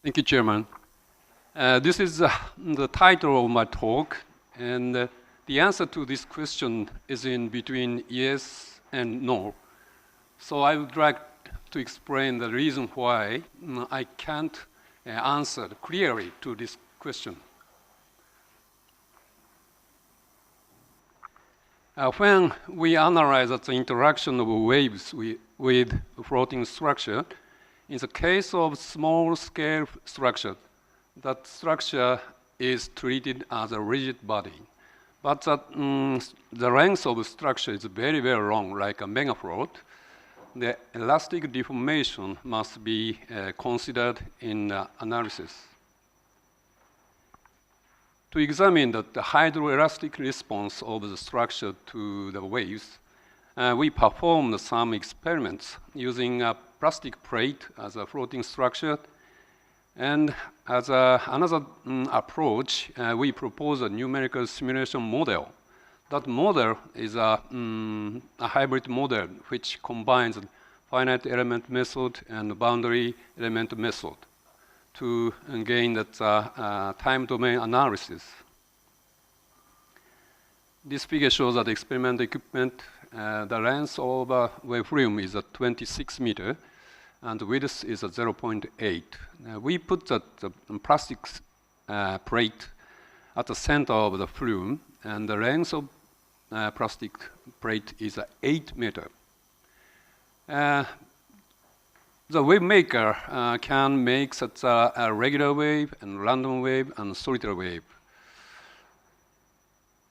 Thank you, Chairman. This is the title of my talk, and the answer to this question is in between yes and no. So I would like to explain the reason why I can't answer clearly to this question. When we analyze the interaction of waves with floating structure, in the case of small-scale structure, that structure is treated as a rigid body. But the length of the structure is very, very long, like a megafloat. The elastic deformation must be considered in analysis. To examine the hydroelastic response of the structure to the waves, we performed some experiments using a plastic plate as a floating structure. And as another approach, we propose a numerical simulation model. That model is a hybrid model which combines finite element method and boundary element method to gain that time domain analysis. This figure shows that experimental equipment, the length of a waveform is 26 meters, and the width is 0.8. We put the plastic plate at the center of the flume, and the length of plastic plate is 8 meters. The wave maker can make such a regular wave, and random wave, and solitary wave.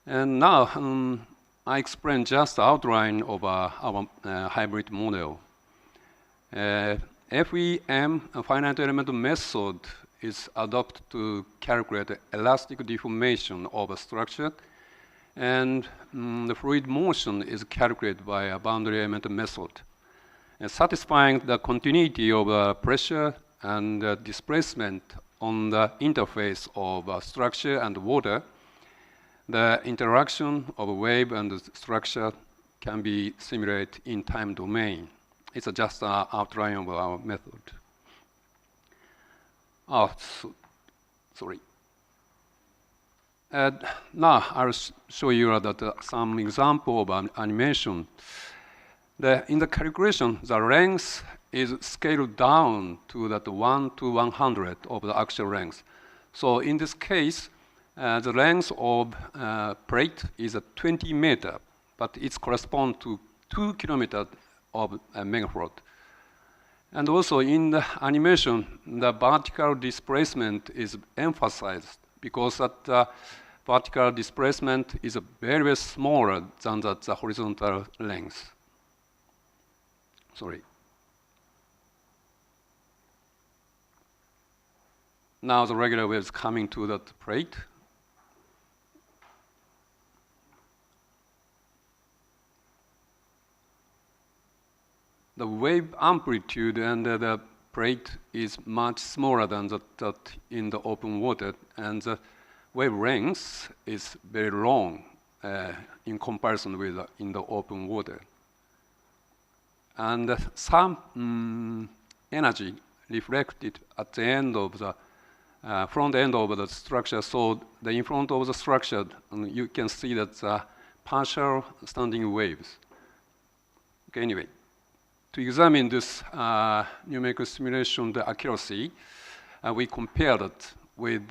And now I explain just the outline of our hybrid model. FEM, a finite element method, is adopted to calculate the elastic deformation of a structure, and the fluid motion is calculated by a boundary element method. And satisfying the continuity of pressure and displacement on the interface of structure and water, the interaction of a wave and the structure can be simulated in time domain. It's just an outline of our method. Sorry. Now I'll show you some example of animation. In the calculation, the length is scaled down to that 1 to 100 of the actual length. So in this case, the length of plate is 20 meters, but it corresponds to 2 kilometers of a megafloat. And also in the animation, the vertical displacement is emphasized because that vertical displacement is very, very smaller than the horizontal length. Sorry. Now the regular wave is coming to that plate. The wave amplitude and the plate is much smaller than that in the open water, and the wave length is very long in comparison with in the open water. And some energy reflected at the end of the front end of the structure. So in front of the structure, you can see that partial standing waves. Okay, anyway, to examine this numerical simulation, the accuracy, we compared it with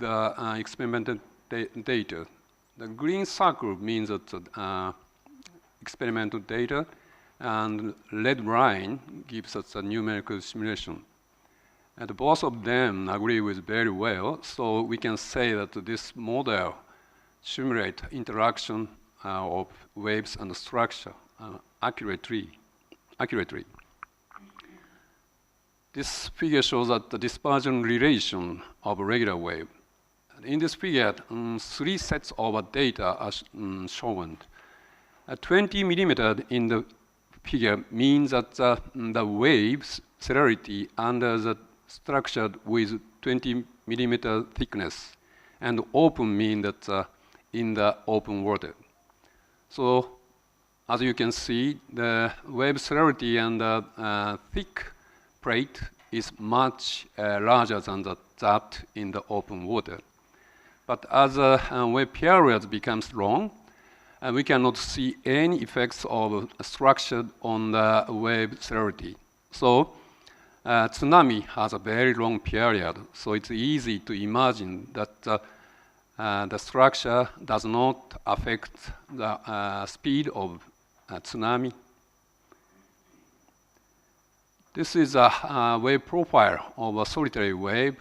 experimental data. The green circle means that experimental data, and red line gives us a numerical simulation. And both of them agree with very well, so we can say that this model simulates interaction of waves and structure accurately. This figure shows that the dispersion relation of a regular wave. In this figure, 3 sets of data are shown. 20 millimeters in the figure means that the wave's celerity under the structure with 20 millimeter thickness, and open means that in the open water. So as you can see, the wave celerity and the thick plate is much larger than that in the open water. But as the wave period becomes long, we cannot see any effects of structure on the wave celerity. So tsunami has a very long period, so it's easy to imagine that the structure does not affect the speed of tsunami. This is a wave profile of a solitary wave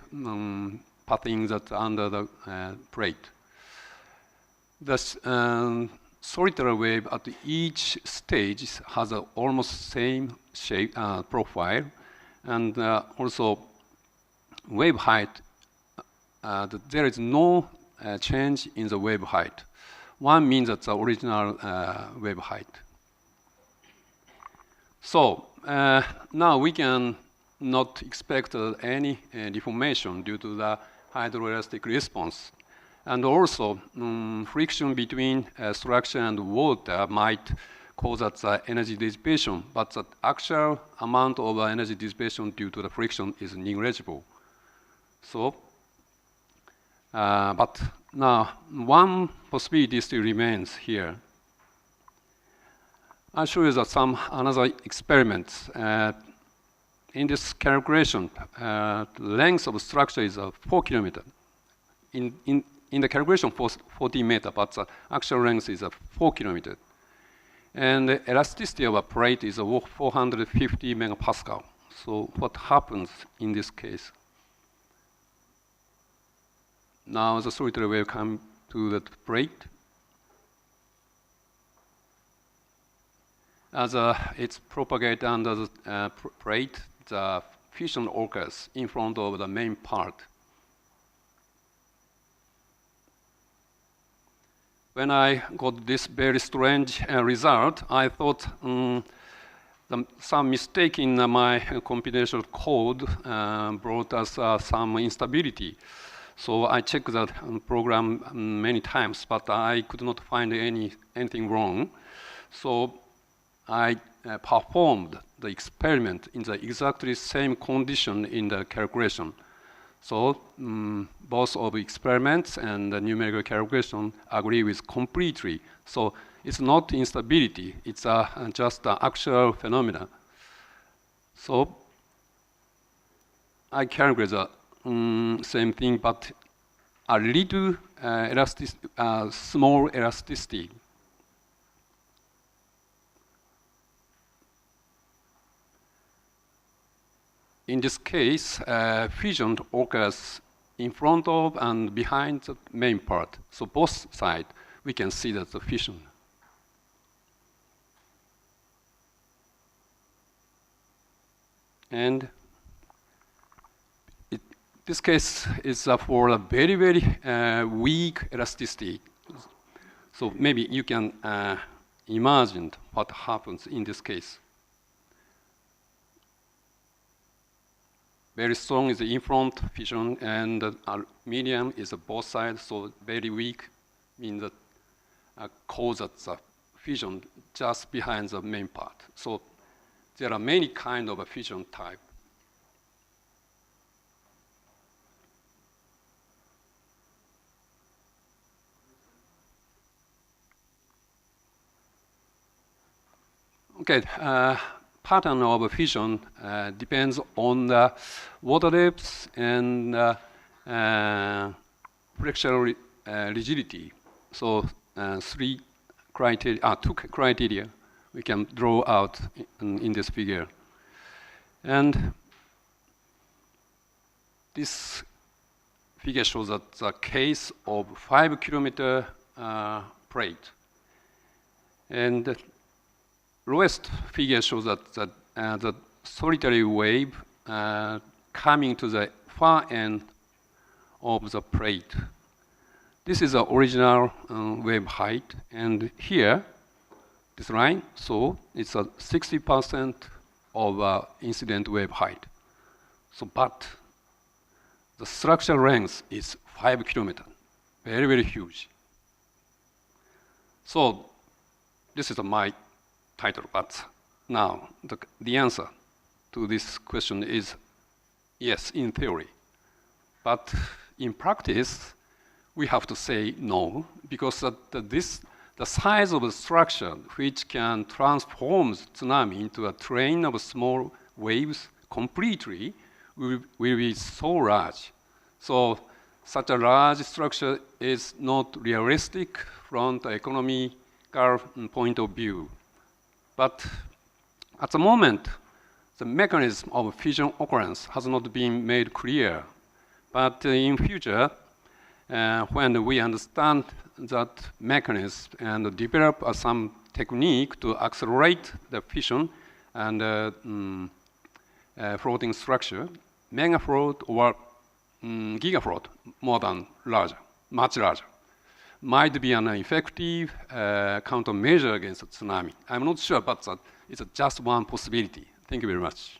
pathing that under the plate. The solitary wave at each stage has a almost same shape profile, and also wave height. There is no change in the wave height. One means that the original wave height. So now we can not expect any deformation due to the hydroelastic response. And also, friction between structure and water might cause energy dissipation, but the actual amount of energy dissipation due to the friction is negligible. So, but now one possibility still remains here. I'll show you that another experiments. In this calculation, the length of structure is 4 kilometers. In the calculation, 40 meters, but the actual length is 4 kilometers. And the elasticity of a plate is 450 megapascal. So what happens in this case? Now the solitary wave comes to that plate. As it's propagated under the plate, the fission occurs in front of the main part. When I got this very strange result, I thought some mistake in my computational code brought us some instability. So I checked that program many times, but I could not find anything wrong. So I performed the experiment in the exactly same condition in the calculation. So both of experiments and the numerical calculation agree with completely. So it's not instability, it's just an actual phenomena. So I calculate the same thing, but a little small elasticity. In this case, fission occurs in front of and behind the main part. So both sides, we can see that the fission. And this case is for a very, very weak elasticity. So maybe you can imagine what happens in this case. Very strong is the in-front fission, and medium is both sides, so very weak means that causes the fission just behind the main part. So there are many kinds of a fission type. Okay. Pattern of fission depends on the water depth and frictional rigidity. So two criteria we can draw out in this figure. And this figure shows that the case of 5-kilometer plate. And the lowest figure shows that the solitary wave coming to the far end of the plate. This is the original wave height, and here, this line, so it's 60% of incident wave height. So, but the structural length is 5 kilometers, very, very huge. So, this is my title, but now the answer to this question is Yes, in theory. But in practice, we have to say no, because the size of the structure which can transform tsunami into a train of small waves completely will be so large. So such a large structure is not realistic from the economical point of view. But at the moment, the mechanism of fission occurrence has not been made clear. But in future, when we understand that mechanism and develop some technique to accelerate the fission and floating structure, megafloat or gigafloat, much larger, might be an effective countermeasure against tsunami. I'm not sure, but it's just one possibility. Thank you very much.